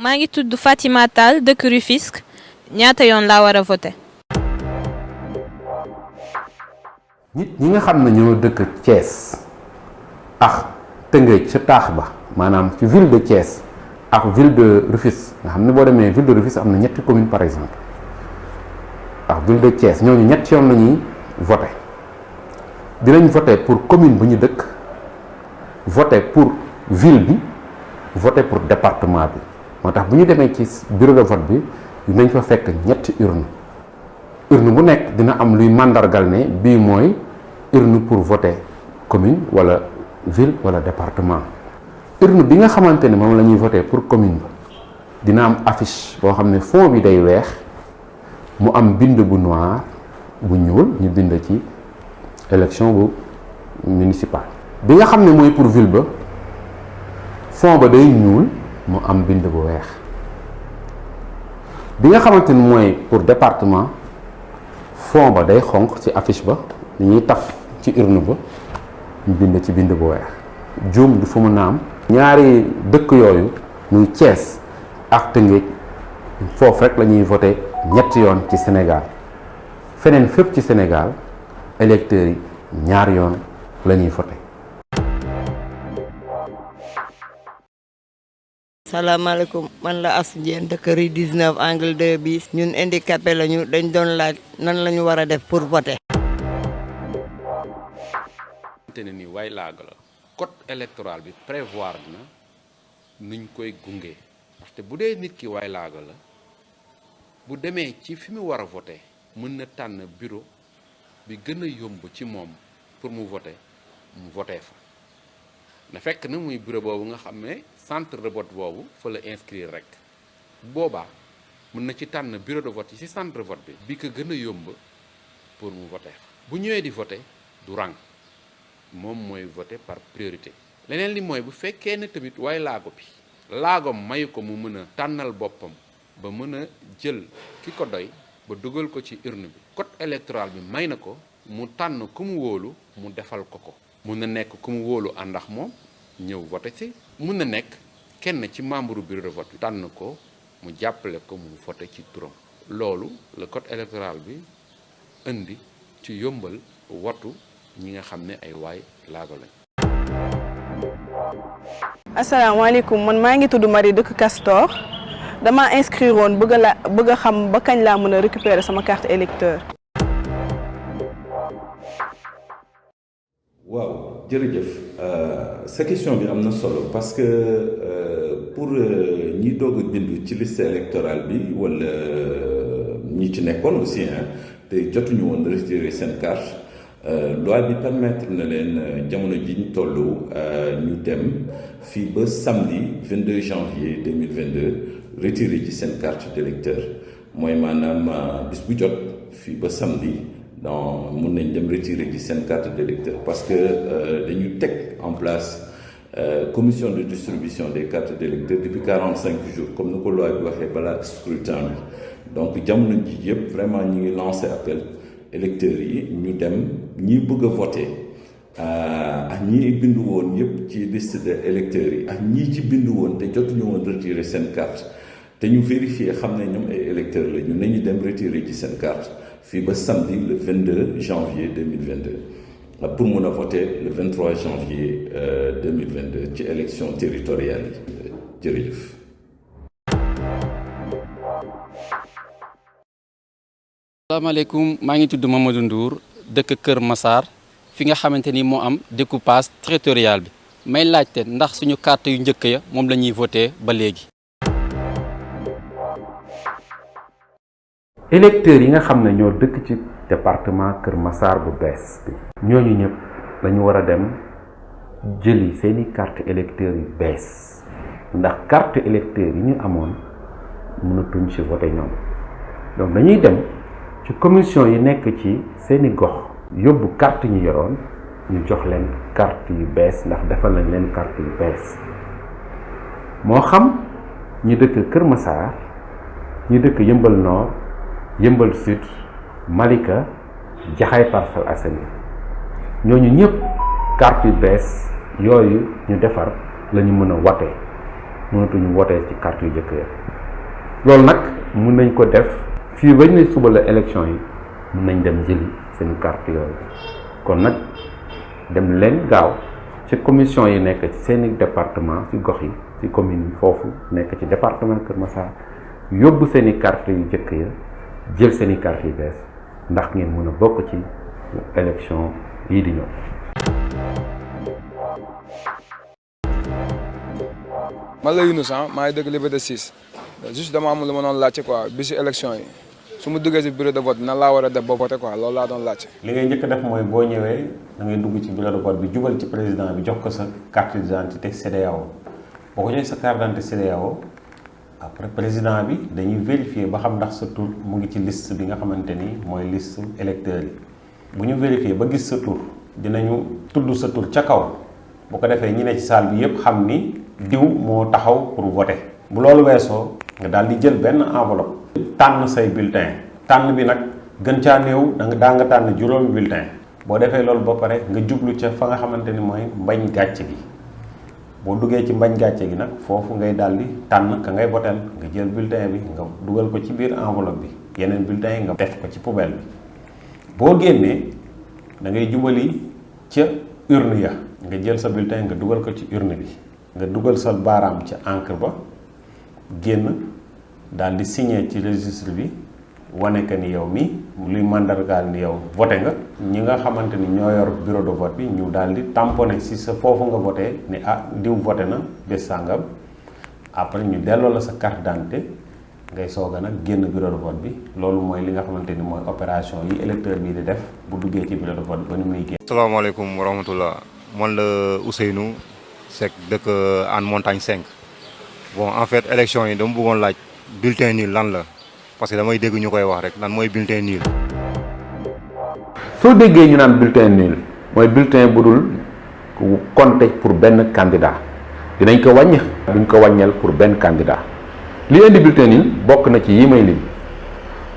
maa ngi tudd Fatima Tall dëkk Rufisque ñaata yoon laa war a voter. nit ñi nga xam ne ñoo dëkk Thiès ak Tëngéej ca taax ba maanaam ci ville de Thiès ak ville de Rufisque nga xam ne boo demee ville de Rufisque am na ñetti commune par exemple ak ville de Thiès ñooñu ñetti yoon la ñuy voter dinañ voter pour commune bu ñu dëkk voter pour ville bi voter pour département bi moo tax bu ñu demee ci bureau de vote bi dinañ fa fekk ñetti urne bu nekk dina am luy màndargal ne bii mooy urne pour voter commune wala ville wala département. urne bi nga xamante ne moom la ñuy voter pour commune ba dina am affiche boo xam ne fond bi day weex mu am bind bu noir bu ñuul ñu bind ci élection bu municipale. bi nga xam ne mooy pour ville ba fond ba day ñuul mu am bind bu weex bi nga xamante ni mooy pour département fond ba day xonq ci affiche ba ni ñuy taf ci urne ba ñu bind ci bind bu weex juum du fu mu naam ñaari dëkk yooyu muy Thiès ak Tëngéej foofu rek la ñuy voté ñetti yoon ci Sénégal feneen fépp ci Sénégal électeurs yi ñaari yoon la ñuy voté. salaamaaleykum man la Asou Diène dëkk rue 19 angle 2 bis ñun handicapé lañu dañ doon laaj nan la ñu war a def pour voter. te ne ni way laaga la code électoral bi prévoir na nuñ koy gunge ndaxte bu dee nit ki way laaga la bu demee ci fi mu war a voter mën na tànn bureau bi gën a yomb ci moom pour mu voter mu voter fa na fekk na muy bureau boobu nga xam ne centre de vote boobu fa la inscrire rek boobaa mën na ci tànn bureau de vote yi ci centre de vote bi ko gën a yomb pour mu voter bu ñëwee di voter du rang moom mooy voter par priorité. leneen li mooy bu fekkee ne tamit waaye laago bi laagom mayu ko mu mën a tànnal boppam ba mën a jël ki ko doy ba dugal ko ci urne bi code électoral bi may na ko mu tànn ku mu wóolu mu defal ko ko mun na nekk ku mu wóolu ànd ak moom ñëw voter ci mun na nekk kenn ci membre bureau de vote bi tànn ko mu jàppale ko mu voter ci turam loolu le code électoral bi indi ci yombal watu ñi nga xam ne ay waay laago lañ. asalaamaaleykum man maa ngi tudd Marie dëkk Castor dama inscrire woon bëgg a xam ba kañ laa mën a récupérer sama carte électeur. waaw jërëjëf sa question bi am na solo parce que pour ñi doog a bindu ci liste électorale bi wala ñi ci nekkoon aussi te jotuñu woon retirer seen carte loi bi permettre na leen jamono ji ñu toll ñu dem fii ba samedi 22 janvier 2022 retirer ci seen carte d'électeur mooy maanaam bis bu jot fii ba samedi donc mun nañ dem retirer ci seen carte d'électeur parce que dañu teg en place commission de distribution des cartes d'électeurs depuis 45 jours comme ni ko loi bi waxee balaa scrutin bi donc jamono ji yëpp vraiment ñu ngi lancé appel électeurs yi ñu dem ñi bëgg a voter ak ñi bindu woon yëpp ci liste de électeurs yi ak ñi ci bindu woon te jotuñu woon retirer seen carte te ñu vérifier xam ne ñoom ay électeurs la ñu nañu dem retirer ci seen carte fii ba samedi le 22 janvier 2022 pour mun a voter le 23 janvier 2022 ci élection territoriale yi jërëjëf. asalaamaaleykum maa ngi tudd Mamadou Ndour dëkk Kër Massar fi nga xamante ni moo am découpage territorial bi may laajte ndax suñu carte yu njëkk ya moom la ñuy voté ba léegi. électeurs yi nga xam ne ñoo dëkk ci département Kër Massar bu bees bi ñooñu ñëpp dañu war a dem jëli seeni carte électeurs yu bees ndax carte électeurs yi ñu amoon mënatuñ ci voté ñoom donc dañuy dem ci commission yi nekk ci seeni gox yóbbu carte ñu yoroon ñu jox leen carte yu bees ndax defal nañ leen carte yu bees moo xam ñi dëkk Kër Massar ñi dëkk Yëmbal Nord Yëmbal Sud Malika Jaxaay Parcelles Assainies ñooñu ñëpp carte yu bees yooyu ñu defar la ñu mën a wate mënatuñu voter ci carte yu jëkk ya loolu nag mun nañ ko def fii bañ ne suba la élection yi mun nañ dem jëli seen carte yooyu kon nag dem leen gaaw ci commission yi nekk ci seeni département ci gox yi ci commune yi foofu nekk ci département Kër Massar yóbbu seeni carte yu jëkk ya jël seeni carte yu bees ndax ngeen mën a bokk ci élection yii di ñëw. man la Younous maa ngi dëkk Liberté 6 juste dama am lu ma doon laajte quoi bi si élection yi su ma duggee si bureau de vote nan laa war a def ba voté quoi loolu laa doon laajte. li ngay njëkk a def mooy boo ñëwee da ngay dugg ci bureau de vote bi jubal ci président bi jox ko sa carte d'identité CEDEAO boo ko joxee sa carte d'identité CEDEAO après président bi dañuy vérifier ba xam ndax sa tur mu ngi ci liste bi nga xamante ni mooy liste électeurs yi bu ñu vérifier ba gis sa tur dinañu tudd sa tur ca kaw bu ko defee ñi ne ci salle bi yépp xam ni diw moo taxaw pour voter bu loolu weesoo nga daal di jël benn enveloppe tànn say bulletin tànn bi nag gën caa néew daa nga tànn juróomi bulletin boo defee loolu ba pare nga jublu ca fa nga xamante ni mooy mbañ gàcce gi boo duggee ci mbañ gàcce gi nag foofu ngay daal di tànn ka ngay votel nga jël bulletin bi nga dugal ko ci biir enveloppe bi yeneen bulletin yi nga def ko ci poubelle bi boo génnee da ngay jubali ca urne ya nga jël sa bulletin nga dugal ko ci urne bi nga dugal sa baaraam ca encre ba génn daal di signer ci registre bi wane que ni yow mi luy mandargaal ni yow voté nga ñi nga xamante ni ñoo yor bureau de vote bi ñu daal di tamponné si sa foofu nga voté ni diw voté na bés sàngam après ñu delloo la sa carte d'identité ngay soog a nag génn bureau de vote bi loolu mooy li nga xamante ni mooy opération yi électeur bi di def bu duggee ci bureau de vote ba ni muy génn. Asalaamaaleykum wa rahmatullah man la Ousseynou Seck dëkk Hann Montagne 5 bon en fait élection yi dama bëggoon laaj bulletin nul lan la parce que damay dégg ñu koy wax rek lan mooy bulletin nul. soo déggee ñu naan bulletin nul mooy bulletin bu dul compté pour benn candidat dinañ ko wàññi duñ ko wàññeel pour benn candidat li indi bulletin nul bokk na ci yi may lim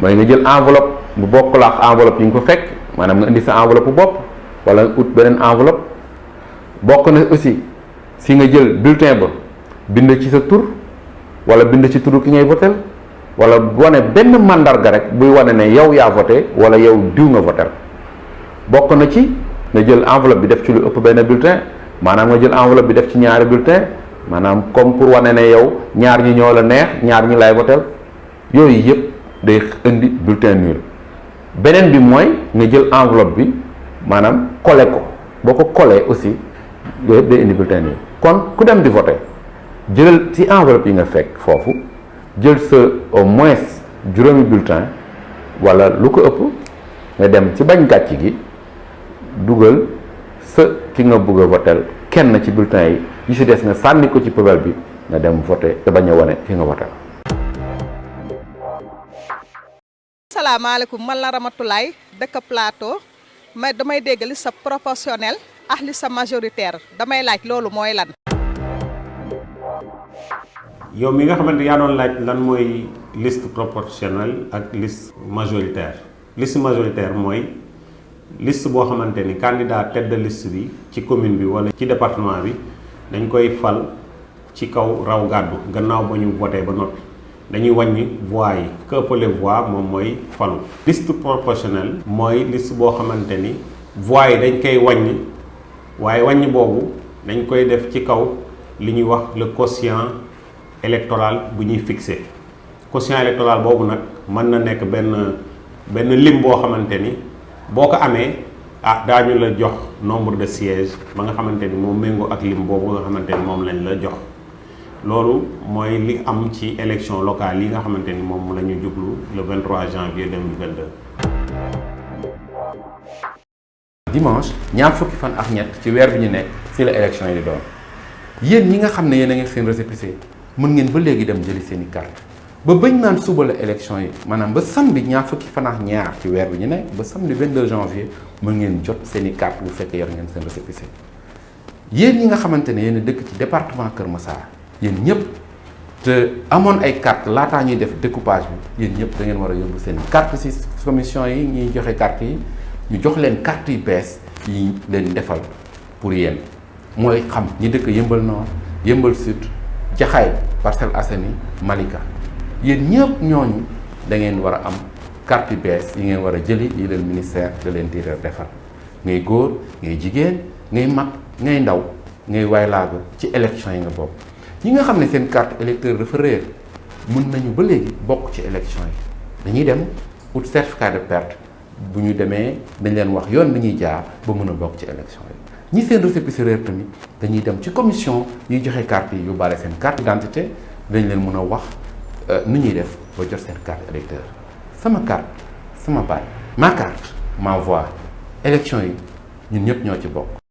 mooy nga jël enveloppe bu bokk la ak enveloppe yi nga ko fekk maanaam nga indi sa enveloppe bu bopp wala ut beneen enveloppe bokk na aussi si nga jël bulletin ba bind ci sa tur wala bind ci turu ki ngay votel wala wane benn mandarga rek buy wane ne yow yaa voté wala yow diw nga votel bokk na ci nga jël enveloppe bi def ci lu ëpp benn bulletin maanaam nga jël enveloppe bi def ci ñaari bulletin maanaam comme pour wane ne yow ñaar ñi ñoo la neex ñaar ñi lay votel yooyu yëpp day indi bulletin nul beneen bi mooy nga jël enveloppe bi maanaam collé ko boo ko collé aussi yooyu yëpp day indi bulletin nul kon ku dem di voté jëlal ci enveloppe yi nga fekk foofu jël sa au moins juróomi bulletin wala lu ko ëpp nga dem ci bañ gàcc gi dugal sa ki nga bëgg a votel kenn ci bulletin yi ci des nga sànni ko ci poubelle bi nga dem voté te bañ a wane ki nga votel. asalaamaaleykum man la Ramatulaay dëkk Plateau damay dégg liste proportionnelle ak liste majoritaire damay laaj loolu mooy lan. yow mi nga xamante yaa doon laaj lan mooy liste proportionnelle ak liste majoritaire mooy liste boo xamante ni candidat tête de liste bi ci commune bi wala ci département bi dañ koy fal ci kaw raw gàddu gannaaw ba ñu voté ba noppi dañuy wàññi voix yi que ëppale voix moom mooy falu. liste proportionnelle mooy liste boo xamante ni voix yi dañ koy wàññi waaye wàññi boobu dañ koy def ci kaw li ñuy wax le quotient électoral bu ñuy fixé quotient électoral boobu nag mën na nekk benn lim boo xamante ni boo ko amee daañu la jox nombre de sièges ba nga xamante ni moom méngoo ak lim boobu nga xamante ni moom lañ la jox loolu mooy li am ci élection locale yi nga xamante ni moom la ñu jublu le 23 janvier 2022. dimanche ñaar fukki fan ak ñett ci weer bi ñu nekk fii la élection yi di doon yéen ñi nga xam ne yéen a ngi seen récépissé mën ngeen ba léegi dem jëli seen i carte ba bañ naan suba la élection yi maanaam ba samedi ñaar fukki fan ak ñaar ci weer bi ñu nekk ba samedi 22 janvier mën ngeen jot seen i carte bu fekkee yor ngeen seen récépissé yéen ñi nga xamante ne yéen a dëkk ci département Kër Massar yéen ñëpp te amoon ay carte laataa ñuy def découpage bi yéen ñëpp da ngeen war a yóbbu seen carte ci commission yi ñuy joxe carte yi ñu jox leen carte yu bees yi leen defal pour yéen mooy xam ñi dëkk Yëmbal Nord Yëmbal Sud Jaxaay Parcelles Assainies Malika yéen ñëpp ñooñu da ngeen war a am carte yu bees yi ngeen war a jëli yi leen ministère de l'intérieur defar ngay góor ngay jigéen ngay mag ngay ndaw ngay waylaago ci élection yi nga bokk. ñi nga xam ne seen carte électeur dafa réer mën nañu ba léegi bokk ci élection yi dañuy dem ut certificat de perte bu ñu demee dañ leen wax yoon bi ñuy jaar ba mën a bokk ci élection yi. ñi seen récépissé réer tamit dañuy dem ci commission yiy joxe carte yi yóbbaale seen carte d'identité dañ leen mën a wax ni ñuy def ba jot seen carte électeur sama carte sama baat ma carte ma voix élection yi ñun ñëpp ñoo ci bokk.